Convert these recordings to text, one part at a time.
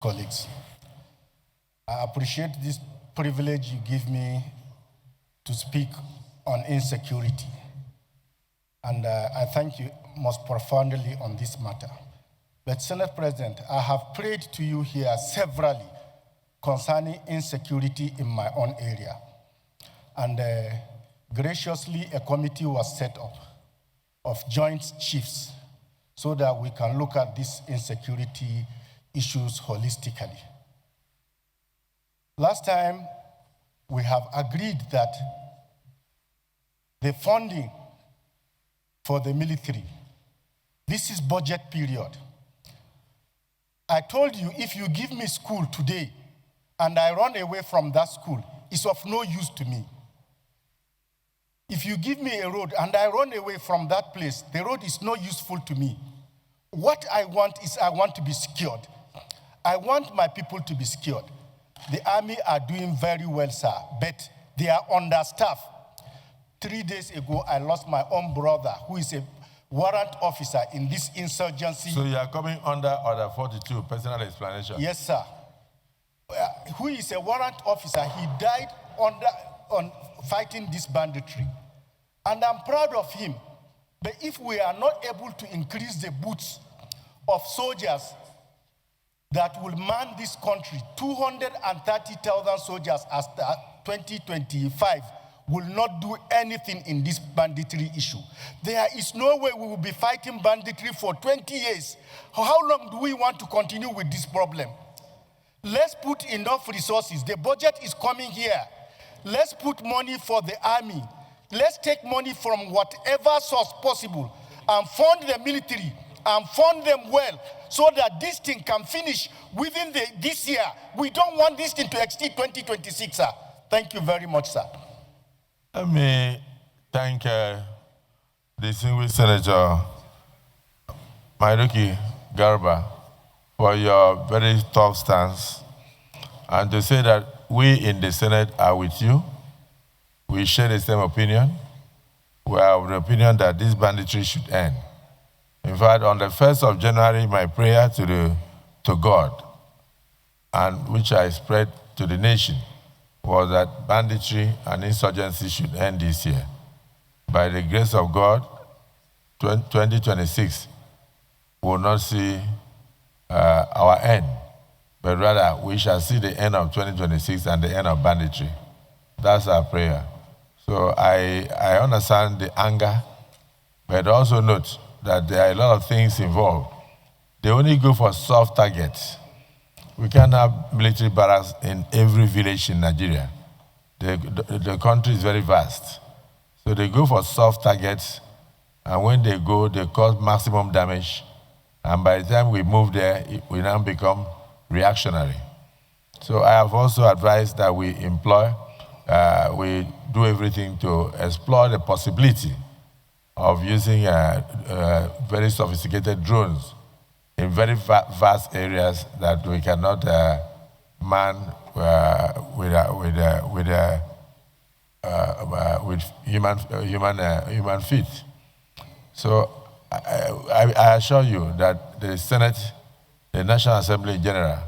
colleagues. I appreciate this privilege you give me to speak on insecurity. And I thank you most profoundly on this matter. But Senate President, I have prayed to you here severally concerning insecurity in my own area. And graciously, a committee was set up of joint chiefs so that we can look at these insecurity issues holistically. Last time, we have agreed that the funding for the military, this is budget period. I told you, if you give me school today and I run away from that school, it's of no use to me. If you give me a road and I run away from that place, the road is not useful to me. What I want is I want to be secured. I want my people to be secured. The army are doing very well, sir, but they are understaffed. 3 days ago, I lost my own brother, who is a warrant officer in this insurgency. So you are coming under Order 42, personal explanation? Yes, sir. Who is a warrant officer. He died on fighting this banditry. And I'm proud of him. But if we are not able to increase the boots of soldiers that will man this country, 230,000 soldiers as 2025 will not do anything in this banditry issue. There is no way we will be fighting banditry for 20 years. How long do we want to continue with this problem? Let's put enough resources. The budget is coming here. Let's put money for the army. Let's take money from whatever source possible and fund the military and fund them well so that this thing can finish within this year. We don't want this thing to exceed 2026, sir. Thank you very much, sir. Let me thank the distinguished Senator Mgbeke Garba for your very tough stance, and to say that we in the Senate are with you. We share the same opinion. We are of the opinion that this banditry should end. In fact, on the 1st of January, my prayer to God, and which I spread to the nation, was that banditry and insurgency should end this year. By the grace of God, 2026 will not see our end, but rather we shall see the end of 2026 and the end of banditry. That's our prayer. So I understand the anger, but also note that there are a lot of things involved. They only go for soft targets. We can't have military barracks in every village in Nigeria. The country is very vast. So they go for soft targets, and when they go, they cause maximum damage. And by the time we move there, we now become reactionary. So I have also advised that we do everything to explore the possibility of using very sophisticated drones in very vast areas that we cannot man with human feet. So I assure you that the Senate, the National Assembly in general,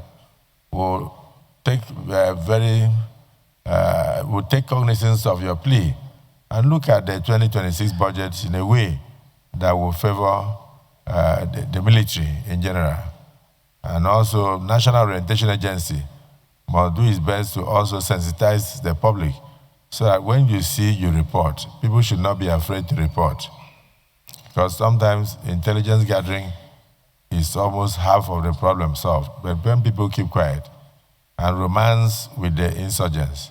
will take will take cognizance of your plea and look at the 2026 budget in a way that will favor the military in general. And also, National Orientation Agency must do its best to also sensitize the public so that when you see, you report. People should not be afraid to report, because sometimes intelligence gathering is almost half of the problem solved. But when people keep quiet and romance with the insurgents,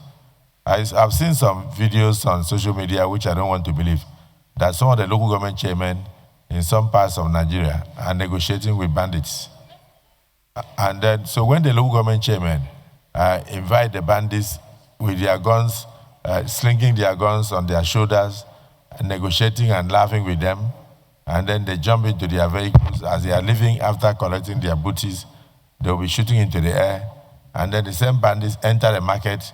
I've seen some videos on social media which I don't want to believe, that some of the local government chairmen in some parts of Nigeria are negotiating with bandits. And then, so when the local government chairmen invite the bandits with their guns, slinging their guns on their shoulders, and negotiating and laughing with them, and then they jump into their vehicles as they are leaving after collecting their booties, they'll be shooting into the air, and then the same bandits enter the market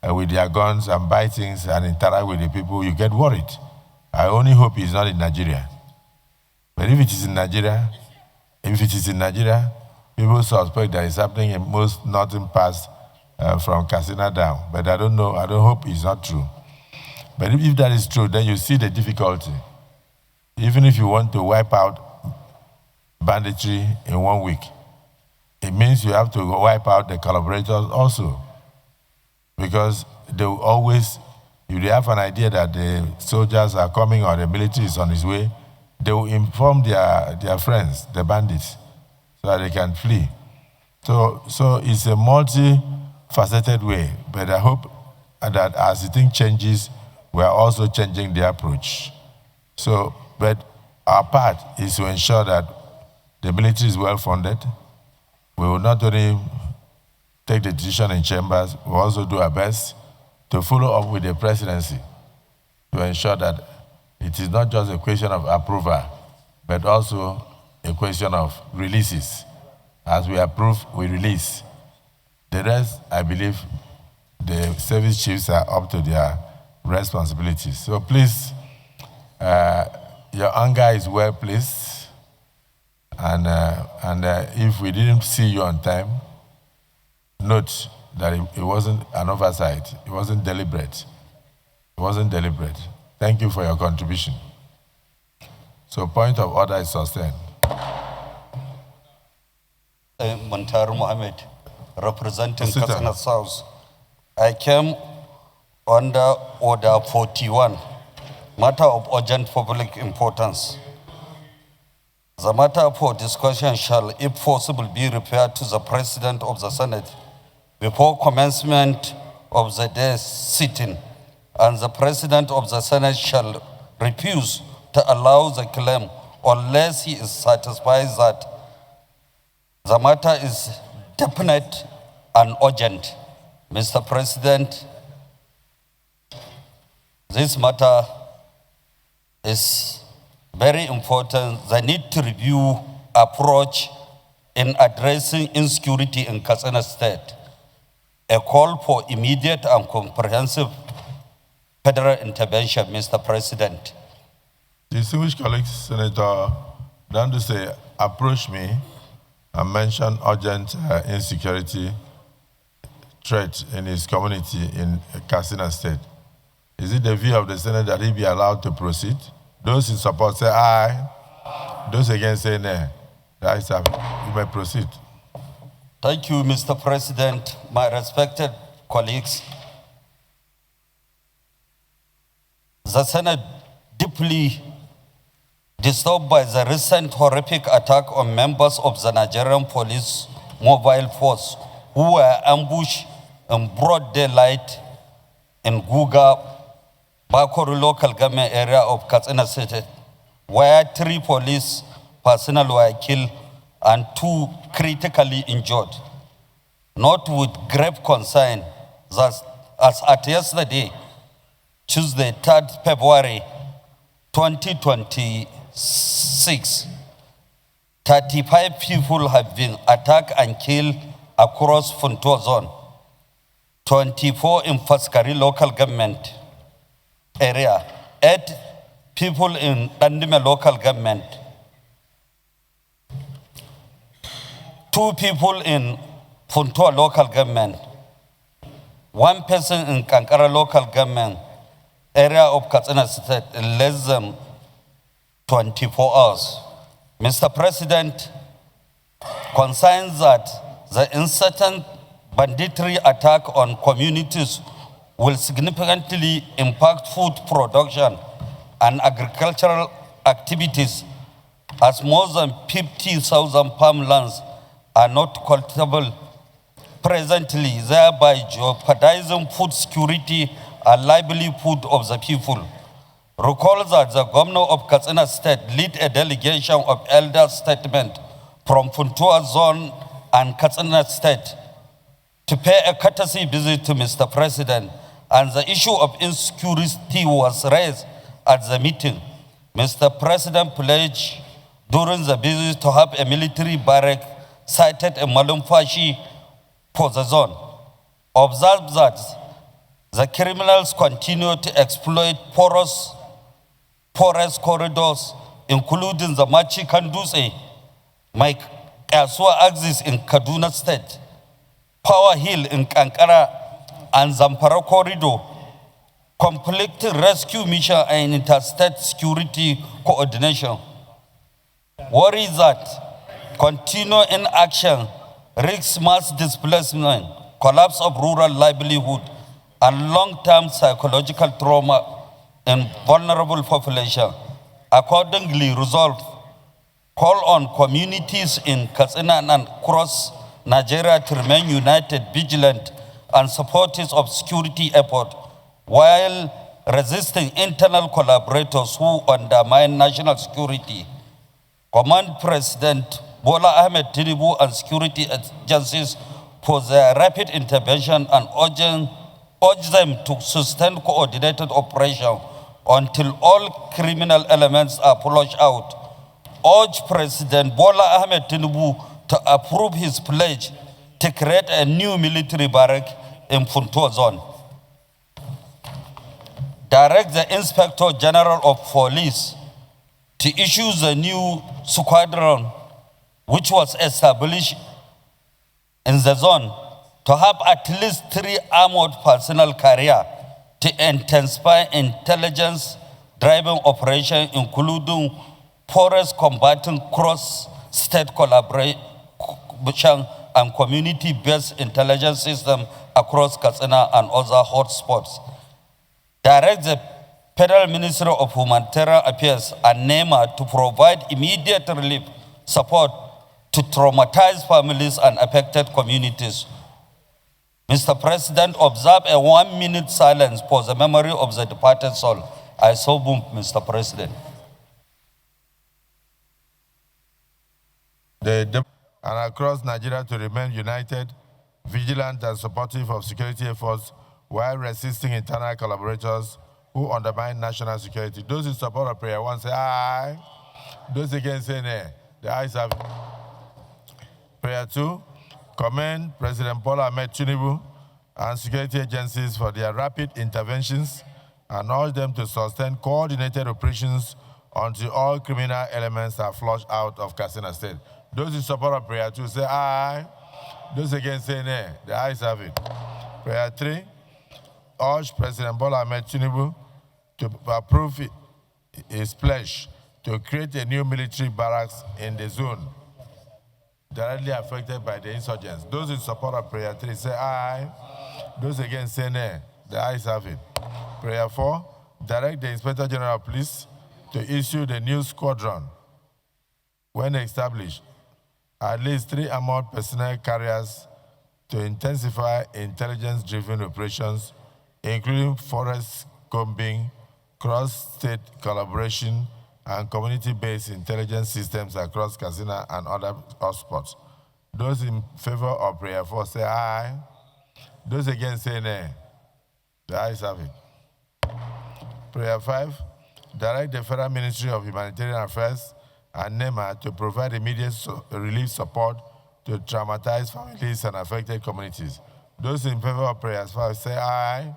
with their guns and buy things and interact with the people, you get worried. I only hope it's not in Nigeria. But if it is in Nigeria, people suspect that it's happening in most northern parts from Katsina down. But I don't know, I don't hope it's not true. But if that is true, then you see the difficulty. Even if you want to wipe out banditry in 1 week, it means you have to wipe out the collaborators also. Because they will always, if they have an idea that the soldiers are coming or the military is on its way, they will inform their friends, the bandits, so that they can flee. So it's a multi-faceted way, but I hope that as the thing changes, we are also changing the approach. So, but our part is to ensure that the military is well funded. We will not only take the decision in chambers, we will also do our best to follow up with the presidency to ensure that it is not just a question of approval, but also a question of releases. As we approve, we release. The rest, I believe, the service chiefs are up to their responsibilities. So please, your anger is well placed, and if we didn't see you on time, note that it wasn't an oversight. It wasn't deliberate. It wasn't deliberate. Thank you for your contribution. So point of order is sustained. Montar Mohammed, representing Katsina South. I came under Order 41, matter of urgent public importance. The matter for discussion shall, if possible, be referred to the President of the Senate before commencement of the day's sitting, and the President of the Senate shall refuse to allow the claim unless he is satisfied that the matter is definite and urgent. Mr. President, this matter is very important. The need to review approach in addressing insecurity in Katsina State. A call for immediate and comprehensive federal intervention, Mr. President. Distinguished colleagues, Senator Danduse approached me and mentioned urgent insecurity threat in his community in Katsina State. Is it the view of the Senate that he be allowed to proceed? Those in support say aye. Those against say nay. You may proceed. Thank you, Mr. President. My respected colleagues, the Senate deeply disturbed by the recent horrific attack on members of the Nigerian Police Mobile Force who were ambushed in broad daylight in Guga, Bakuru local government area of Katsina City, where 3 police personnel were killed and 2 critically injured. Not with grave concern that as at yesterday, Tuesday, 3rd February 2026, 35 people have been attacked and killed across Funtua zone, 24 in Faskari local government area, 8 people in Dandime local government, 2 people in Funtua local government, 1 person in Kankara local government area of Katsina State in less than 24 hours. Mr. President, concerns that the incessant banditry attack on communities will significantly impact food production and agricultural activities, as more than 50,000 farmlands are not cultivable presently, thereby jeopardizing food security and livelihood of the people. Recall that the governor of Katsina State led a delegation of elder statesmen from Funtua Zone and Katsina State to pay a courtesy visit to Mr. President, and the issue of insecurity was raised at the meeting. Mr. President pledged during the visit to have a military barrack sited in Malumfashi for the zone. Observe that the criminals continue to exploit porous forest corridors, including the Machi Kanduse, Mike Kasua axis in Kaduna State, Power Hill in Kankara and Zamfara corridor, conflict rescue mission and interstate security coordination. Worries that continue inaction risks mass displacement, collapse of rural livelihood, and long-term psychological trauma in vulnerable population. Accordingly, resolve call on communities in Katsina and across Nigeria to remain united, vigilant, and supporters of security effort while resisting internal collaborators who undermine national security. Command President Bola Ahmed Tinubu and security agencies for their rapid intervention and urge them to sustain coordinated operation until all criminal elements are flushed out. Urge President Bola Ahmed Tinubu to approve his pledge to create a new military barrack in Funtua zone. Direct the Inspector General of Police to issue the new squadron which was established in the zone to have at least 3 armored personnel carrier to intensify intelligence driving operation, including forest combating cross-state collaboration and community-based intelligence system across Katsina and other hotspots. Direct the Federal Ministry of Humanitarian Affairs and NEMA to provide immediate relief support to traumatized families and affected communities. Mr. President, observe a 1-minute silence for the memory of the departed soul. I so move, Mr. President. And across Nigeria to remain united, vigilant, and supportive of security efforts while resisting internal collaborators who undermine national security. Those in support of prayer 1 say aye. Those against say nay. The ayes have it. Prayer 2, commend President Bola Ahmed Tinubu and security agencies for their rapid interventions and urge them to sustain coordinated operations until all criminal elements are flushed out of Katsina State. Those in support of prayer 2 say aye. Those against say nay. The ayes have it. Prayer 3, urge President Bola Ahmed Tinubu to approve his pledge to create a new military barracks in the zone directly affected by the insurgents. Those in support of prayer 3 say aye. Those against say nay. The ayes have it. Prayer 4, direct the Inspector General of Police to issue the new squadron when established, at least 3 armored personnel carriers to intensify intelligence-driven operations, including forest combing, cross-state collaboration, and community-based intelligence systems across Katsina and other hotspots. Those in favor of prayer 4 say aye. Those against say nay. The ayes have it. Prayer 5, direct the Federal Ministry of Humanitarian Affairs and NEMA to provide immediate relief support to traumatized families and affected communities. Those in favor of prayer 5 say aye.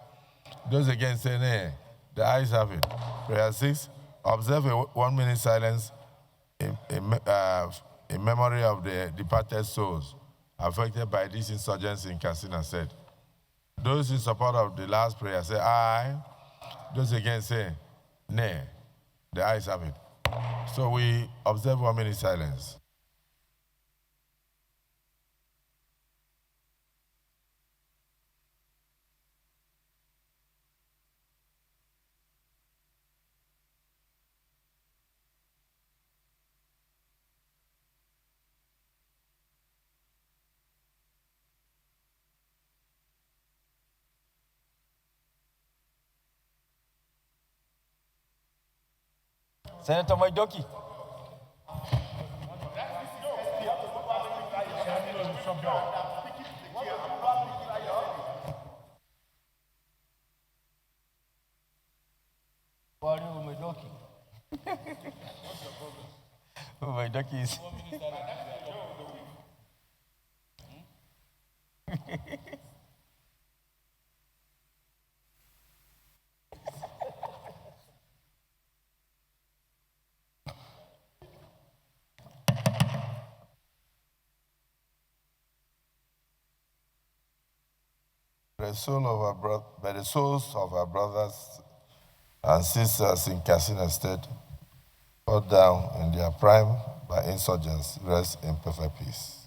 Those against say nay. The ayes have it. Prayer 6, observe a 1-minute silence in memory of the departed souls affected by these insurgents in Katsina State. Those in support of the last prayer say aye. Those against say nay. The ayes have it. So we observe 1-minute silence. Senator Mgbeke. Mgbeke is. By the souls of our brothers and sisters in Katsina State, cut down in their prime by insurgents, rest in perfect peace.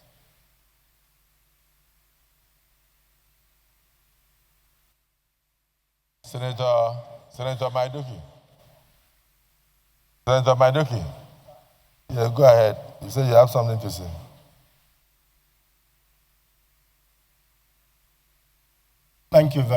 Senator Maidoki. Senator Maidoki. Yeah, go ahead. You said you have something to say. Thank you very much.